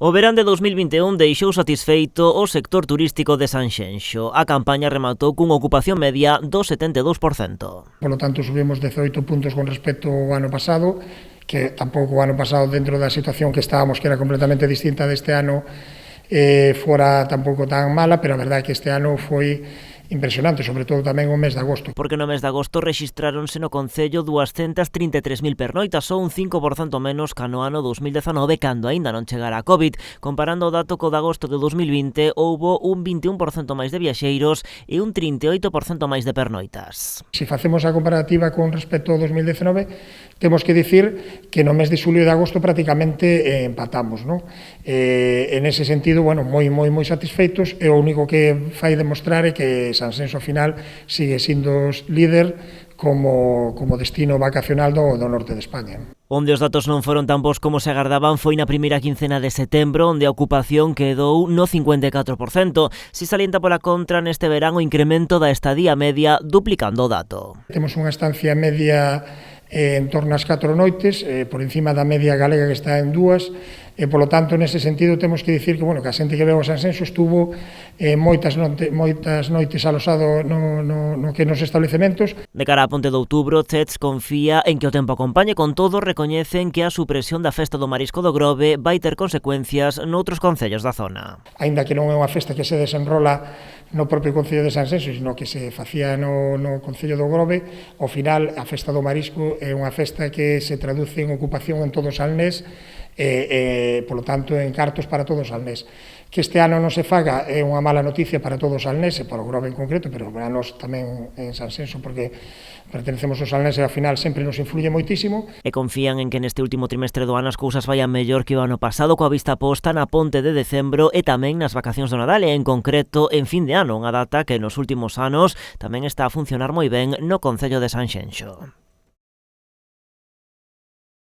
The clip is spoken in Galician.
O verán de 2021 deixou satisfeito o sector turístico de Sanxenxo. A campaña rematou cunha ocupación media do 72%. Por lo tanto, subimos 18 puntos con respecto ao ano pasado, que tampouco o ano pasado, dentro da situación que estábamos, que era completamente distinta deste ano, fora tampouco tan mala, pero a verdade é que este ano foi impresionante, sobre todo tamén o mes de agosto. Porque no mes de agosto rexistráronse no Concello 233.000 pernoitas, ou un 5% menos ca no ano 2019, cando aínda non chegara a COVID. Comparando o dato co de agosto de 2020, houbo un 21% máis de viaxeiros e un 38% máis de pernoitas. Se facemos a comparativa con respecto ao 2019, temos que dicir que no mes de xulio e de agosto prácticamente empatamos, non? En ese sentido, bueno, moi satisfeitos, e o único que fai demostrar é que Sanxenxo ao final sigue sindo líder como destino vacacional do norte de España. Onde os datos non foron tan bons como se agardaban foi na primeira quincena de setembro, onde a ocupación quedou no 54%. Si salienta pola contra neste verán o incremento da estadía media, duplicando o dato. Temos unha estancia media en torno ás 4 noites, por encima da media galega que está en 2, e polo tanto, nese sentido, temos que dicir que, bueno, que a xente que veu a Sanxenxo estuvo moitas noites alosado no que nos establecementos. De cara a Ponte de Outubro, Chets confía en que o tempo acompañe. Con todo, recoñecen que a supresión da festa do Marisco do Grove vai ter consecuencias noutros concellos da zona. Aínda que non é unha festa que se desenrola no propio Concello de Sanxenxo, sino que se facía no Concello do Grove, ao final a festa do Marisco é unha festa que se traduce en ocupación en todo o Salnés, polo tanto, en cartos para todo o Salnés. Que este ano non se faga é unha mala noticia para todo o Salnés, e para o Grove en concreto, pero para nós tamén en Sanxenxo, porque pertenecemos ao Salnés e ao final sempre nos influye moitísimo. E confían en que neste último trimestre do ano as cousas vayan mellor que o ano pasado, coa vista posta na Ponte de Decembro e tamén nas vacacións do Nadal, e en concreto en fin de ano, unha data que nos últimos anos tamén está a funcionar moi ben no Concello de Sanxenxo.